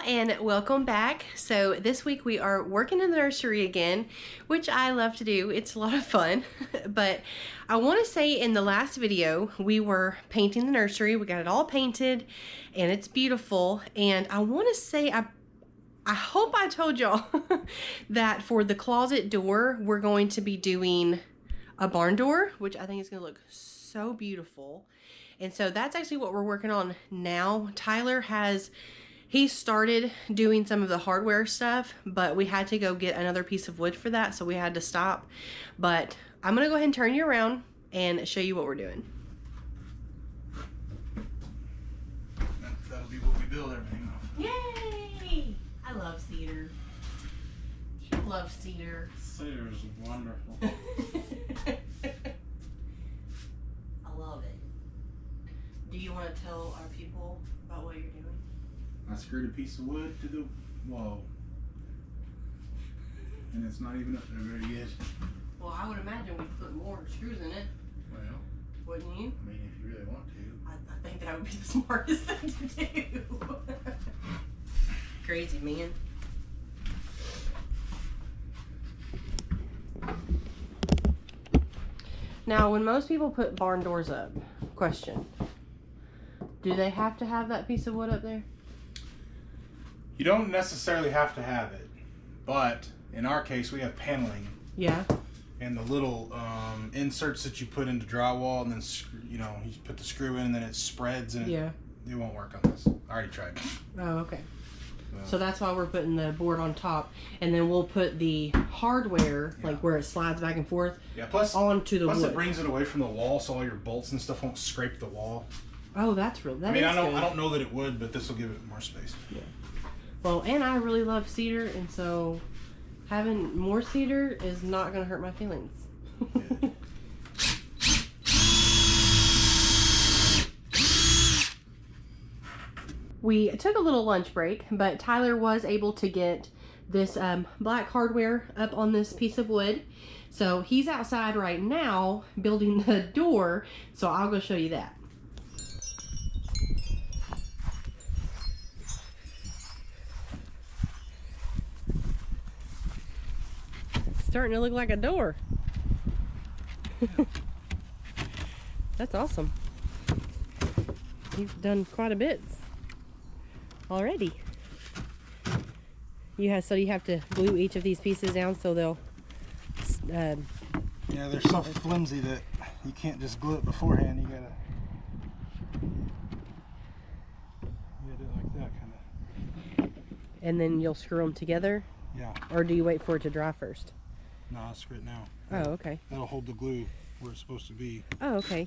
and welcome back. So this week we are working in the nursery again, which I love to do. It's a lot of fun. But I want to say in the last video we were painting the nursery. We got it all painted and it's beautiful. And I want to say I hope I told y'all that for the closet door we're going to be doing a barn door, which I think is going to look so beautiful. And so that's actually what we're working on now. Tyler he started doing some of the hardware stuff, but we had to go get another piece of wood for that, so we had to stop. But I'm gonna go ahead and turn you around and show you what we're doing. That'll be what we build everything off. Yay! I love cedar. She loves cedar. Cedar is wonderful. I love it. Do you want to tell our people about what you're doing? I screwed a piece of wood to the wall, and it's not even up there very yet. Well, I would imagine we'd put more screws in it. Well, wouldn't you? I mean, if you really want to. I think that would be the smartest thing to do. Crazy, man. Now, when most people put barn doors up, question, do they have to have that piece of wood up there? You don't necessarily have to have it, but in our case, we have paneling. Yeah. And the little inserts that you put into drywall, and then you put the screw in, and then it spreads, and it won't work on this. I already tried. Oh, okay. So that's why we're putting the board on top, and then we'll put the hardware, like where it slides back and forth, onto the wood. Plus, it brings it away from the wall, so all your bolts and stuff won't scrape the wall. Oh, that's real. I don't know that it would, but this will give it more space. Yeah. Well, and I really love cedar, and so having more cedar is not going to hurt my feelings. We took a little lunch break, but Tyler was able to get this black hardware up on this piece of wood. So he's outside right now building the door, so I'll go show you that. Starting to look like a door. That's awesome. You've done quite a bit already. So you have to glue each of these pieces down so they'll yeah, they're so flimsy that you can't just glue it beforehand. You gotta do it like that, kind of. And then you'll screw them together? Yeah. Or do you wait for it to dry first? No, I'll screw it now. Oh, okay. That'll hold the glue where it's supposed to be. Oh, okay.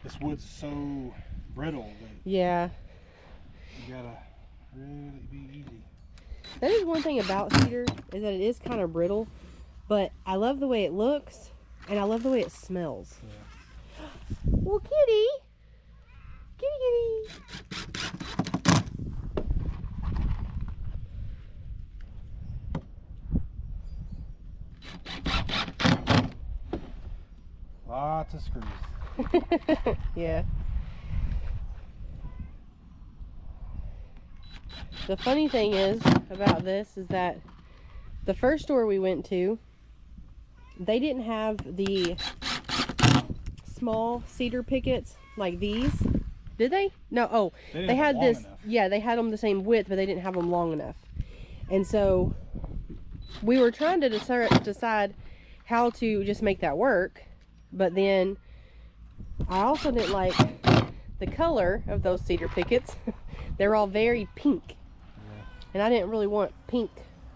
This wood's so brittle that you gotta really be easy. That is one thing about cedar, is that it is kind of brittle, but I love the way it looks and I love the way it smells. Yeah. Well, kitty, kitty. Lots of screws. Yeah. The funny thing is about this is that the first store we went to, they didn't have the small cedar pickets like these. Did they? No. Oh, they had this. Enough. Yeah, they had them the same width, but they didn't have them long enough. And so we were trying to decide how to just make that work. But then I also didn't like the color of those cedar pickets. They're all very pink. Yeah. And I didn't really want pink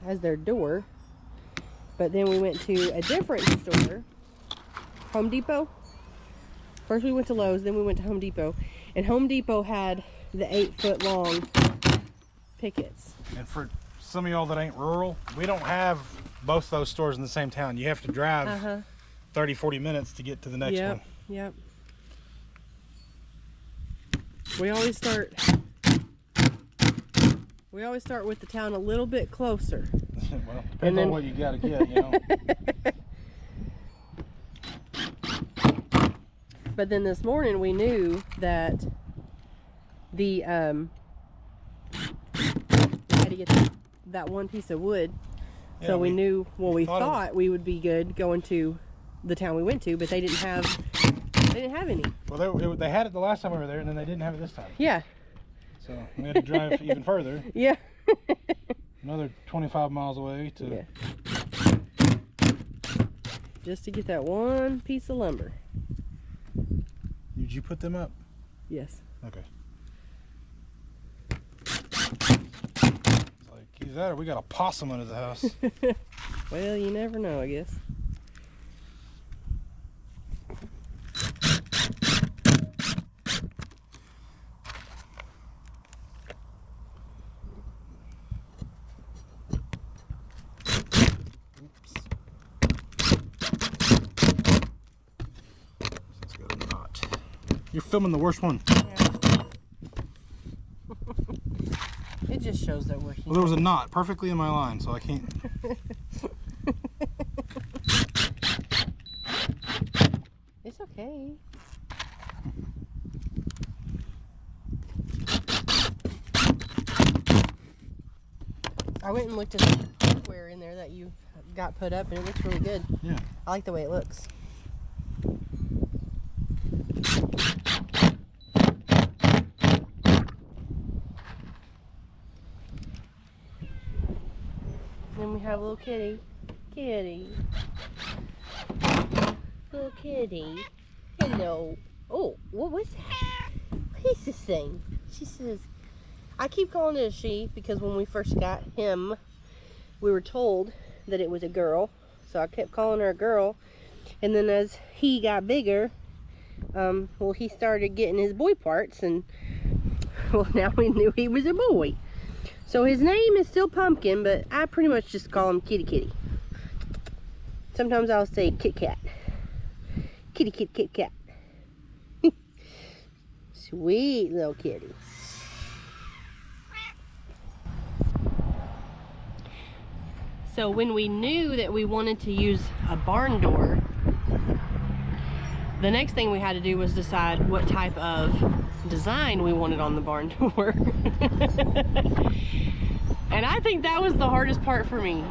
as their door. But then we went to a different store, Home Depot. First we went to Lowe's, then we went to Home Depot. And Home Depot had the 8-foot long pickets. And for some of y'all that ain't rural, we don't have both those stores in the same town. You have to drive 30-40 minutes to get to the next one. Yep. We always start with the town a little bit closer. Well, depends on what you gotta get, you know. But then this morning we knew that we had to get that one piece of wood. Yeah, so we knew, well, we thought we would be good going to the town we went to, but they didn't have any. Well, they had it the last time we were there, and then they didn't have it this time. Yeah. So we had to drive even further. Yeah. Another 25 miles away to... Yeah. Just to get that one piece of lumber. Did you put them up? Yes. Okay. It's like, either that or we got a possum under the house. Well, you never know, I guess. You're filming the worst one. Yeah. It just shows that we're here. Well, there was a knot perfectly in my line, so I can't. It's okay. I went and looked at the hardware in there that you got put up, and it looks really good. Yeah. I like the way it looks. Then we have little kitty. Kitty. Little kitty. Hello. Oh, what was that? What is this thing? She says, I keep calling it a she because when we first got him, we were told that it was a girl. So I kept calling her a girl. And then as he got bigger, well, he started getting his boy parts, and well, now we knew he was a boy. So his name is still Pumpkin, but I pretty much just call him Kitty Kitty. Sometimes I'll say Kit Kat. Kitty Kit Kit Kat. Sweet little kitty. So when we knew that we wanted to use a barn door, the next thing we had to do was decide what type of design we wanted on the barn door. And I think that was the hardest part for me.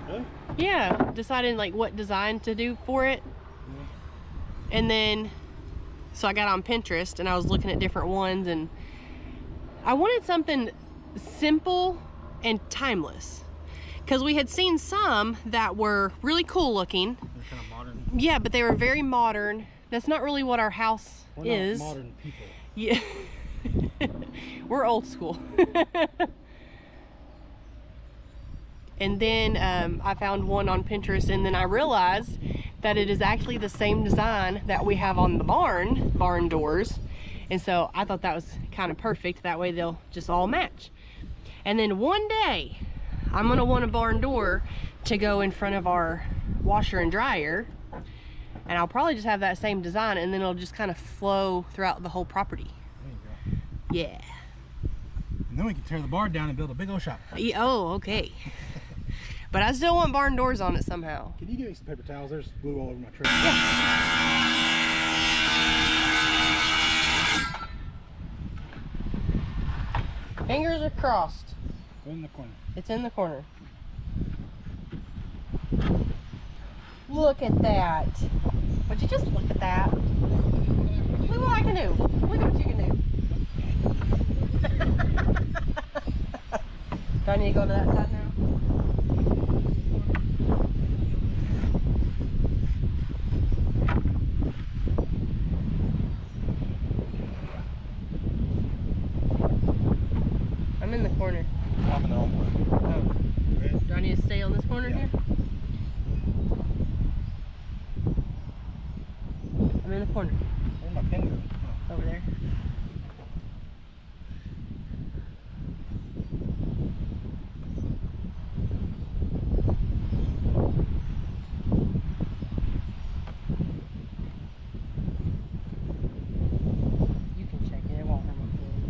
Really? Yeah, deciding like what design to do for it. Yeah. And then, so I got on Pinterest and I was looking at different ones, and I wanted something simple and timeless. Because we had seen some that were really cool looking. They're kind of modern. Yeah, but they were very modern. That's not really what our house is. We're not modern people. Yeah. We're old school. And then I found one on Pinterest, and then I realized that it is actually the same design that we have on the barn doors. And so I thought that was kind of perfect. That way they'll just all match. And then one day, I'm gonna want a barn door to go in front of our washer and dryer. And I'll probably just have that same design, and then it'll just kind of flow throughout the whole property. There you go. Yeah. And then we can tear the barn down and build a big old shop. Oh, okay. But I still want barn doors on it somehow. Can you give me some paper towels? There's glue all over my tray. Yeah. Fingers are crossed. In the corner. It's in the corner. Look at that. Would you just look at that? Look what I can do. Look at what you can do. Do I need to go to that side now? I'm in the corner. I'm in the wrong corner. Oh. Do I need to stay on this corner here? I'm in the corner. Where'd my pen go? Oh. Over there. You can check it. It won't hurt my feelings.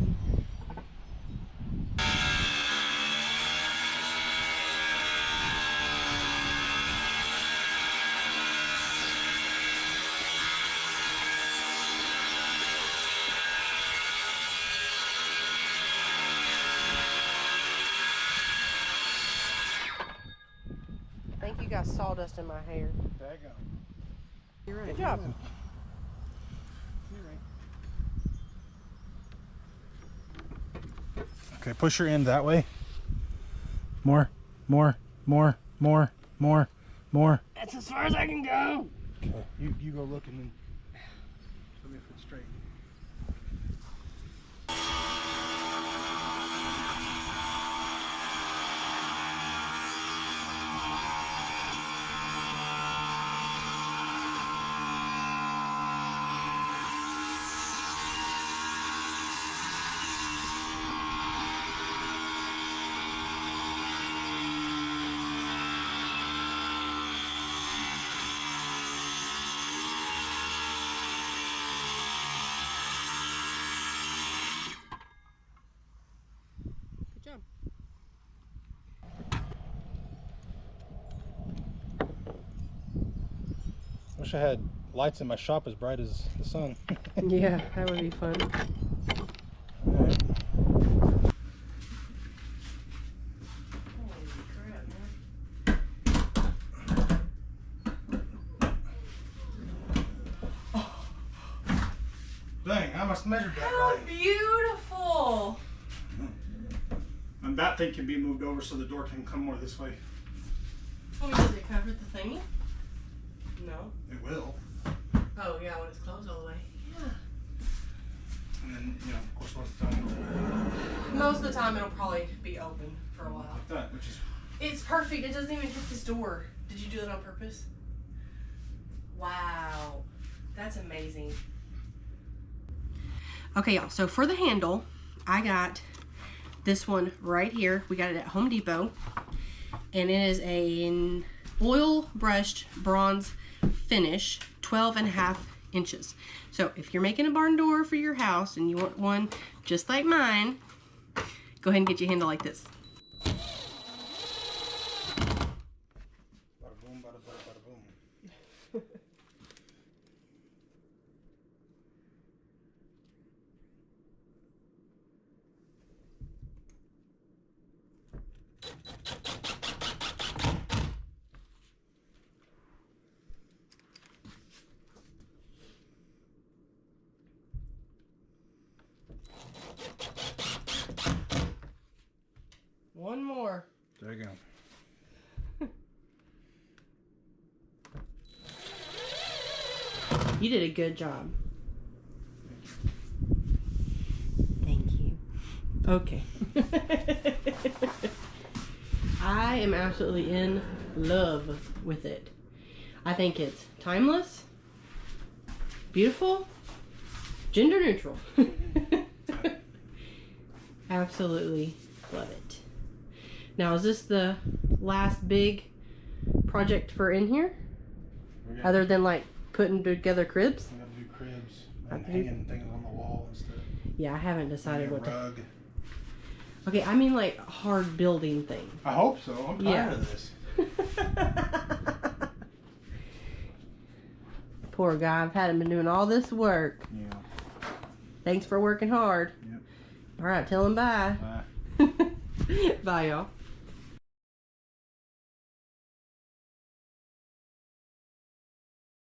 got sawdust in my hair. Daggone. You're right. Good job. Okay, push your end that way. More. That's as far as I can go. Okay, you go look and then show me if it's straight. Good job. Wish I had lights in my shop as bright as the sun. Yeah, that would be fun. Alright. Holy crap, man. Dang, I must measure that How right. beautiful! And that thing can be moved over so the door can come more this way. Oh, does it cover the thingy? No. It will. Oh, yeah, when it's closed all the way. Yeah. And then, you know, of course, most of the time Most of the time, it'll probably be open for a while. like that, which is It's perfect. It doesn't even hit this door. Did you do it on purpose? Wow. That's amazing. Okay, y'all. So for the handle, I got this one right here. We got it at Home Depot. And it is an oil brushed bronze finish, 12.5 inches. So if you're making a barn door for your house and you want one just like mine, go ahead and get your handle like this. bada boom, bada bada bada boom. One more. There you go. You did a good job. Thank you. Okay. I am absolutely in love with it. I think it's timeless, beautiful, gender neutral. Absolutely love it. Now, is this the last big project for in here? Other than like putting together cribs? We gotta do cribs and hanging things on the wall and stuff. Yeah, I haven't decided what to. Rug. Okay, I mean like hard building thing. I hope so. I'm tired of this. Poor guy, I've had him been doing all this work. Yeah. Thanks for working hard. Yep. All right, tell him bye. Bye. Bye, y'all.